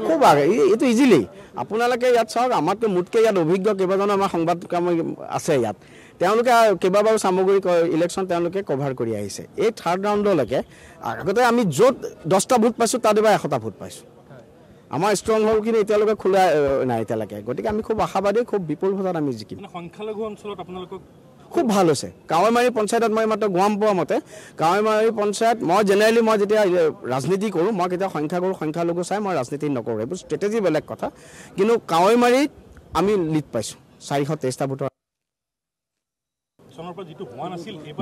খুব আগে এইটো ইজিলি আপোনালোকে ইয়াত চাওক আমাতকৈ মোতকৈ ইয়াত অভিজ্ঞ কেইবাজনো আমাৰ সংবাদ আছে ইয়াত তেওঁলোকে কেইবাবাৰো সামগ্ৰী ইলেকশ্যন তেওঁলোকে কভাৰ কৰি আহিছে এই থাৰ্ড ৰাউণ্ডলৈকে আগতে আমি য'ত 10টা ভোট পাইছোঁ তাত এবাৰ 100টা ভোট পাইছোঁ আমাৰ ষ্ট্ৰং হ'লখিনি এতিয়ালৈকে খোলা নাই এতিয়ালৈকে গতিকে আমি খুব আশাবাদী খুব বিপুল ভোটত আমি জিকিম সংখ্যালঘু অঞ্চলত আপোনালোকক খুব ভাল হৈছে কাৱৈমাৰী পঞ্চায়তত মই মাত্ৰ গোৱাম পোৱা মতে কাৱৈমাৰী পঞ্চায়ত মই জেনেৰেলি মই যেতিয়া ৰাজনীতি কৰোঁ মই কেতিয়া সংখ্যালঘু চাই মই ৰাজনীতি নকৰোঁ এইবোৰ ষ্ট্ৰেটেজি বেলেগ কথা কিন্তু কাৱৈমাৰীত আমি লিড পাইছোঁ 423টা ভোটৰ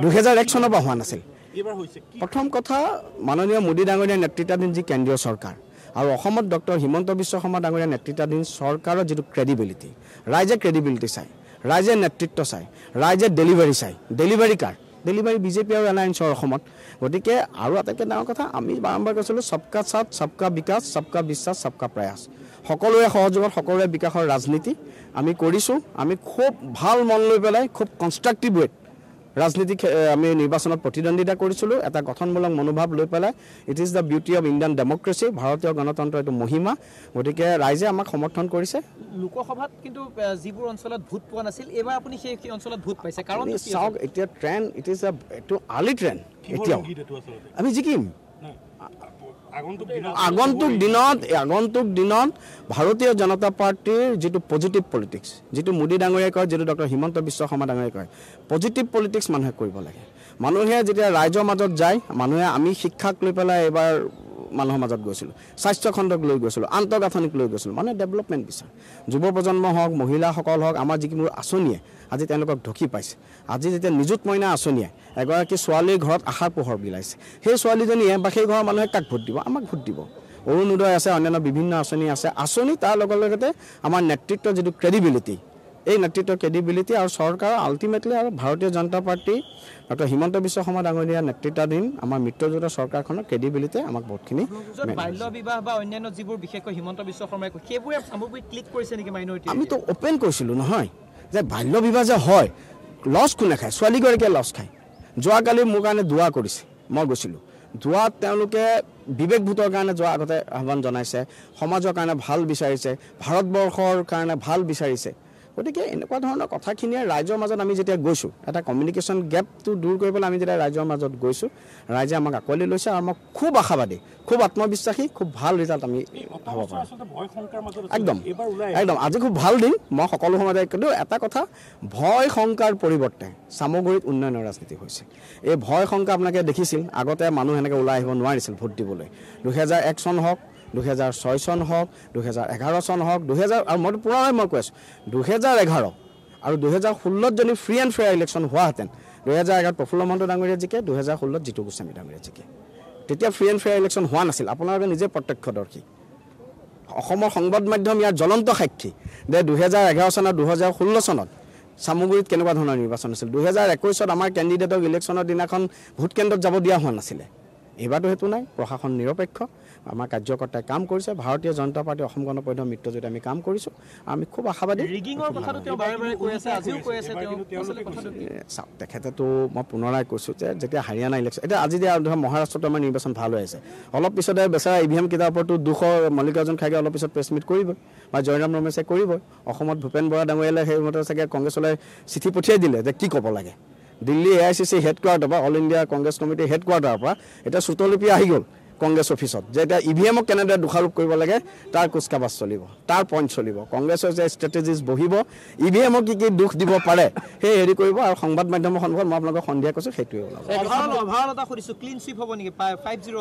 2001 চনৰ পৰা হোৱা নাছিল প্ৰথম কথা মাননীয় মোদী ডাঙৰীয়াৰ নেতৃত্বাধীন যি কেন্দ্ৰীয় চৰকাৰ আৰু অসমত ডক্টৰ হিমন্ত বিশ্ব শৰ্মা ডাঙৰীয়াৰ নেতৃত্বাধীন চৰকাৰৰ যিটো ক্ৰেডিবিলিটি ৰাইজে ক্ৰেডিবিলিটি চায় ৰাইজে নেতৃত্ব চায় ৰাইজে ডেলিভাৰী চায় ডেলিভাৰী বিজেপি আৰু এলায়েন্সৰ অসমত গতিকে আৰু আটাইতকৈ ডাঙৰ কথা আমি বাৰম্বাৰ কৈছিলোঁ সবকা সাথ সবকা বিকাশ সবকা বিশ্বাস সবকা প্ৰয়াস সকলোৰে সহযোগত সকলোৰে বিকাশৰ ৰাজনীতি আমি কৰিছোঁ আমি খুব ভাল মন লৈ পেলাই খুব কনষ্ট্ৰাক্টিভ ৱেত ৰাজনীতি আমি নিৰ্বাচনত প্ৰতিদ্বন্দ্বিতা কৰিছিলোঁ এটা গঠনমূলক মনোভাৱ লৈ পেলাই it is the beauty of Indian democracy ভাৰতীয় গণতন্ত্ৰ এইটো মহিমা গতিকে ৰাইজে আমাক সমৰ্থন কৰিছে লোকসভাত কিন্তু যিবোৰ অঞ্চলত ভোট পোৱা নাছিল এবাৰ আপুনি সেই অঞ্চলত ভোট পাইছে কাৰণ চাওক এতিয়া ট্ৰেণ্ড ইট ইজ এইটো আৰ্লি ট্ৰেণ্ড এতিয়াও আমি জিকিম আগন্তুক দিনত ভাৰতীয় জনতা পাৰ্টিৰ যিটো পজিটিভ পলিটিক্স যিটো মোদী ডাঙৰীয়াই কয় যিটো ডক্টৰ হিমন্ত বিশ্ব শৰ্মা ডাঙৰীয়াই কয় পজিটিভ পলিটিক্স মানুহে কৰিব লাগে মানুহে যেতিয়া ৰাইজৰ মাজত যায় মানুহে আমি শিক্ষাক লৈ পেলাই এবাৰ মানুহৰ মাজত গৈছিলোঁ স্বাস্থ্যখণ্ডক লৈ গৈছিলোঁ আন্তঃগাঁথনিক লৈ গৈছিলোঁ মানে ডেভেলপমেণ্ট বিচাৰে যুৱ প্ৰজন্ম হওক মহিলাসকল হওক আমাৰ যিবোৰ আঁচনিয়ে আজি তেওঁলোকক ঢুকি পাইছে আজি যেতিয়া নিযুত মইনা আঁচনিয়ে এগৰাকী ছোৱালীৰ ঘৰত আশাৰ পোহৰ বিলাইছে সেই ছোৱালীজনীয়ে বা সেই ঘৰৰ মানুহে কাক ভোট দিব আমাক ভোট দিব অৰুণোদয় আছে অন্যান্য বিভিন্ন আঁচনি আছে আঁচনি তাৰ লগতে আমাৰ নেতৃত্বৰ যিটো ক্ৰেডিবিলিটি এই নেতৃত্বৰ ক্ৰেডিবিলিটি আৰু চৰকাৰ আল্টিমেটলি আৰু ভাৰতীয় জনতা পাৰ্টি ডক্টৰ হিমন্ত বিশ্ব শৰ্মা ডাঙৰীয়াৰ নেতৃত্বাধীন আমাৰ মিত্ৰজোঁটৰ চৰকাৰখনৰ ক্ৰেডিবিলিটি আমাক বহুতখিনি বাল্য বিবাহ বা অন্যান্য যিবোৰ বিশেষকৈ হিমন্ত বিশ্ব শৰ্মাই সেইবোৰে সামগ্ৰী ক্লিক কৰিছে নেকি মাইনৰিটি আমিতো অপেন কৈছিলোঁ নহয় যে বাল্য বিবাহ যে হয় লছ কোনে খায় ছোৱালীগৰাকীয়ে লছ খায় যোৱাকালি মোৰ কাৰণে দোৱা কৰিছে মই গৈছিলোঁ দোৱাত তেওঁলোকে বিবেক ভোটৰ কাৰণে যোৱা আগতে আহ্বান জনাইছে সমাজৰ কাৰণে ভাল বিচাৰিছে ভাৰতবৰ্ষৰ কাৰণে ভাল বিচাৰিছে গতিকে এনেকুৱা ধৰণৰ কথাখিনিয়ে ৰাইজৰ মাজত আমি যেতিয়া গৈছোঁ এটা কমিউনিকেশ্যন গেপটো দূৰ কৰিবলৈ আমি যেতিয়া ৰাইজৰ মাজত গৈছোঁ ৰাইজে আমাক আঁকোৱালি লৈছে আৰু আমাক খুব আশাবাদী খুব আত্মবিশ্বাসী খুব ভাল ৰিজাল্ট আমি হ'ব পাৰোঁ একদম আজি খুব ভাল দিন মই সকলো সময়তে কিন্তু এটা কথা ভয় শংকাৰ পৰিৱৰ্তে সামগ্ৰিক উন্নয়নৰ ৰাজনীতি হৈছে এই ভয় শংকা আপোনালোকে দেখিছিল আগতে মানুহ এনেকৈ ওলাই আহিব নোৱাৰিছিল ভোট দিবলৈ 2001 চন হওক 2006 চন হওক 2011 চন হওক 2000 আৰু মই পুনৰাই মই কৈ আছোঁ 2011 আৰু 2016 যদি ফ্ৰী এণ্ড ফেয়াৰ ইলেকশ্যন হোৱাহেঁতেন 2011 প্ৰফুল্ল মহন্ত ডাঙৰীয়া জিকে 2016 জিতু গোস্বামী ডাঙৰীয়া জিকে তেতিয়া ফ্ৰী এণ্ড ফেয়াৰ ইলেকশ্যন হোৱা নাছিল আপোনালোকে নিজে প্ৰত্যক্ষদৰ্শী অসমৰ সংবাদ মাধ্যম ইয়াৰ জ্বলন্ত সাক্ষী যে 2011 চনত 2016 চনত সামগ্ৰীত কেনেকুৱা ধৰণৰ নিৰ্বাচন আছিল 2021 আমাৰ কেণ্ডিডেটক ইলেকশ্যনৰ দিনাখন ভোট কেন্দ্ৰত যাব দিয়া হোৱা নাছিলে এইবাৰতো সেইটো নাই প্ৰশাসন নিৰপেক্ষ আমাৰ কাৰ্যকৰ্তাই কাম কৰিছে ভাৰতীয় জনতা পাৰ্টি অসম গণ পৰিষদৰ মিত্ৰজোঁটে আমি কাম কৰিছোঁ আমি খুব আশাবাদী তেখেতেতো মই পুনৰাই কৈছোঁ যে যেতিয়া হাৰিয়ানা ইলেকশ্যন এতিয়া আজি দিয়া ধৰক মহাৰাষ্ট্ৰতো আমাৰ নিৰ্বাচন ভাল হৈ আছে অলপ পিছতে বেচেৰা EVM কেইটাৰ ওপৰতো 200 মল্লিকাৰ্জুন খাৰ্গে অলপ পিছত প্ৰেছ মিট কৰিবই বা জয়ৰাম ৰমেশে কৰিবই অসমত ভূপেন বৰা ডাঙৰীয়ালে সেইমতে চাগে কংগ্ৰেছলৈ চিঠি পঠিয়াই দিলে যে কি ক'ব লাগে দিল্লী AICC হেডকোৱাৰ্টাৰ বা অল ইণ্ডিয়া কংগ্ৰেছ কমিটিৰ হেডকোৱাৰ্টাৰৰ পৰা এতিয়া চুটলিপি আহি গ'ল কংগ্ৰেছ অফিচত যে এতিয়া EVMক কেনেদৰে দোষাৰোপ কৰিব লাগে তাৰ কুচকাবাজ চলিব তাৰ পইণ্ট চলিব কংগ্ৰেছৰ যে ষ্ট্ৰেটেজিজ বহিব EVMক কি দুখ দিব পাৰে সেই হেৰি কৰিব আৰু সংবাদ মাধ্যমৰ সন্মুখত মই আপোনালোকক সন্ধিয়া কৈছোঁ সেইটোৱে ওলাব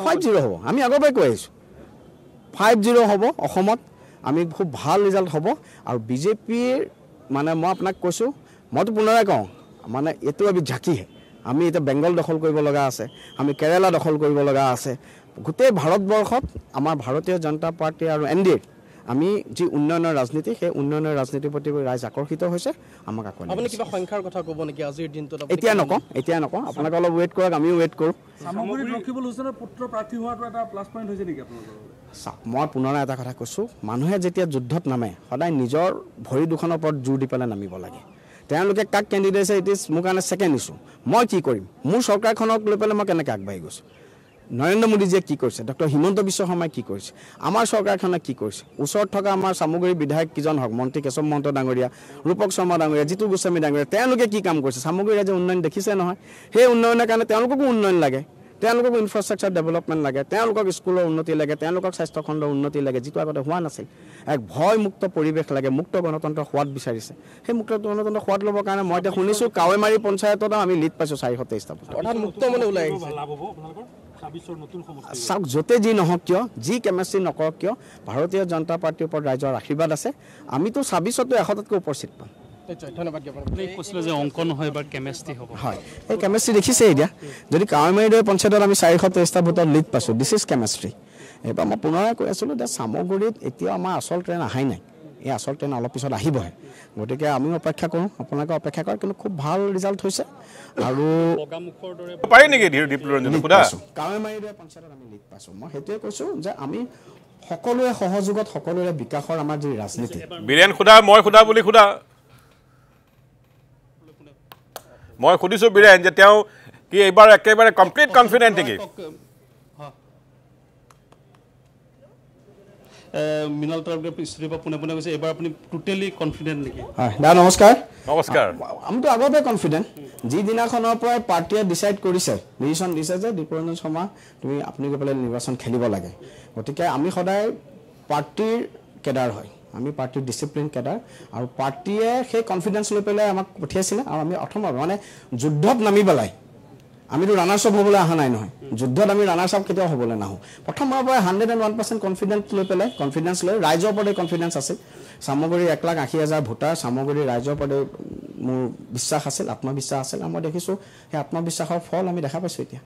50 হ'ব আমি আগৰ পৰাই কৈ আহিছোঁ 50 হ'ব অসমত আমি খুব ভাল ৰিজাল্ট হ'ব আৰু বিজেপিৰ মানে মই আপোনাক কৈছোঁ মইতো পুনৰাই কওঁ মানে এইটো আমি ঝাঁকিহে আমি এতিয়া বেংগল দখল কৰিব লগা আছে আমি কেৰেলা দখল কৰিব লগা আছে গোটেই ভাৰতবৰ্ষত আমাৰ ভাৰতীয় জনতা পাৰ্টি আৰু NDA আমি যি উন্নয়নৰ ৰাজনীতি সেই উন্নয়নৰ ৰাজনীতিৰ প্ৰতি ৰাইজ আকৰ্ষিত হৈছে আমাক আকৰ্ষিত আপুনি কিবা সংখ্যাৰ কথা ক'ব নেকি আজিৰ দিনটোত এতিয়া নকওঁ আপোনালোকে অলপ ৱেইট কৰক আমিও ৱেইট কৰোঁ সামগ্ৰী ৰখিবুল হুছেইনৰ পুত্ৰ প্ৰাৰ্থী হোৱাটো এটা প্লাছ পইণ্ট হৈছে নেকি আপোনালোকৰ মই পুনৰাই এটা কথা কৈছোঁ মানুহে যেতিয়া যুদ্ধত নামে সদায় নিজৰ ভৰি দুখনৰ ওপৰত জোৰ দি পেলাই নামিব লাগে তেওঁলোকে কাক কেণ্ডিডেট ইট ইজ মোৰ কাৰণে ছেকেণ্ড ইছ্যু মই কি কৰিম মোৰ চৰকাৰখনক লৈ পেলাই মই কেনেকৈ আগবাঢ়ি গৈছোঁ নৰেন্দ্ৰ মোদীজীয়ে কি কৰিছে, ডক্টৰ হিমন্ত বিশ্ব শৰ্মাই কি কৰিছে, আমাৰ চৰকাৰখনে কি কৰিছে, ওচৰত থকা আমাৰ চামগুৰি বিধায়ক কিজন হওক, মন্ত্ৰী কেশৱ মহন্ত ডাঙৰীয়া, ৰূপক শৰ্মা ডাঙৰীয়া, জিতু গোস্বামী ডাঙৰীয়া, তেওঁলোকে কি কাম কৰিছে, চামগুৰি ৰাজ্যৰ উন্নয়ন দেখিছে নহয়। সেই উন্নয়নৰ কাৰণে তেওঁলোককো উন্নয়ন লাগে, তেওঁলোকক ইনফ্ৰাষ্ট্ৰাকচাৰ ডেভেলপমেণ্ট লাগে, তেওঁলোকক স্কুলৰ উন্নতি লাগে, তেওঁলোকক স্বাস্থ্যখণ্ডৰ উন্নতি লাগে, যিটো আগতে হোৱা নাছিল। এক ভয়মুক্ত পৰিৱেশ লাগে, মুক্ত গণতন্ত্ৰৰ সোৱাদ বিচাৰিছে। সেই মুক্ত গণতন্ত্ৰৰ সোৱাদ ল'বৰ কাৰণে মই এতিয়া শুনিছোঁ কাৱৈমাৰী পঞ্চায়তত আমি লিড পাইছোঁ 423টা ভোট। অৰ্থাৎ মুক্ত মনে ওলাই আহিছে। চাওক, য'তে যি নহওক কিয়, যি কেমেষ্ট্ৰি নকৰক কিয়, ভাৰতীয় জনতা পাৰ্টীৰ ওপৰত ৰাইজৰ আশীৰ্বাদ আছে। আমিতো 26তো 100টাতকৈ ওপৰ চিট পাম। ধন্যবাদ জ্ঞাপন কৰিছোঁ। কৈছিলে যে অংক নহয় এবাৰ কেমেষ্ট্ৰি হ'ব। হয়, এই কেমেষ্ট্ৰি দেখিছে এতিয়া, যদি কাৱৈমাৰী পঞ্চায়তত আমি 423টা ভোটত লিড পাইছোঁ, দিছ ইজ কেমেষ্ট্ৰি। এইবাৰ মই পুনৰাই কৈ আছিলোঁ যে চামগুৰিত এতিয়াও আমাৰ আচল ট্ৰেইন অহাই নাই, এই আচল ট্ৰেইন অলপ পিছত আহিবহে। গতিকে আমিও অপেক্ষা কৰোঁ, আপোনালোকে অপেক্ষা কৰে, কিন্তু খুব ভাল ৰিজাল্ট হৈছে। আৰু পাৰি নেকি কাৱৈমাৰী পঞ্চায়তত আমি লিড পাইছোঁ। মই সেইটোৱে কৈছোঁ যে আমি সকলোৰে সহযোগত, সকলোৰে বিকাশৰ আমাৰ যি ৰাজনীতি। বীৰেন সোধা, মই সোধা বুলি সোধা। মই সুধিছোঁ বীৰেন যে তেওঁ কি এইবাৰ একেবাৰে কমপ্লিট কনফিডেণ্ট নেকি? মৃণাল তালুকদাৰ স্থিতিৰ পৰা পোনে পোনে কৈছে এইবাৰ আপুনি টোটেলি কনফিডেণ্ট নেকি? হয় দাদা নমস্কাৰ। নমস্কাৰ। আমিতো আগতে কনফিডেণ্ট, যিদিনাখনৰ পৰাই পাৰ্টীয়ে ডিচাইড কৰিছে, ডিচিশ্যন দিছে যে দীপৰঞ্জন শৰ্মা আপুনি গৈ পেলাই নিৰ্বাচন খেলিব লাগে। গতিকে আমি সদায় পাৰ্টীৰ কেডাৰ হয়, আমি পাৰ্টীৰ ডিচিপ্লিন কেডাৰ, আৰু পাৰ্টীয়ে সেই কনফিডেঞ্চ লৈ পেলাই আমাক পঠিয়াইছিলে। আৰু আমি প্ৰথমবাৰ মানে যুদ্ধত নামি পেলাই, আমিতো ৰানাৰ্ছ আপ হ'বলৈ অহা নাই নহয়, যুদ্ধত আমি ৰানাৰ্ছ আপ কেতিয়াও হ'বলৈ নাহোঁ। প্ৰথমবাৰৰ পৰাই 101% কনফিডেঞ্চ লৈ পেলাই, কনফিডেঞ্চ লৈ ৰাইজৰ ওপৰতে কনফিডেঞ্চ আছিল। চামগুৰিৰ 1,80,000 ভোটাৰ, চামগুৰিৰ ৰাইজৰ ওপৰতে মোৰ বিশ্বাস আছিল, আত্মবিশ্বাস আছিল, আৰু মই দেখিছোঁ সেই আত্মবিশ্বাসৰ ফল আমি দেখা পাইছোঁ এতিয়া।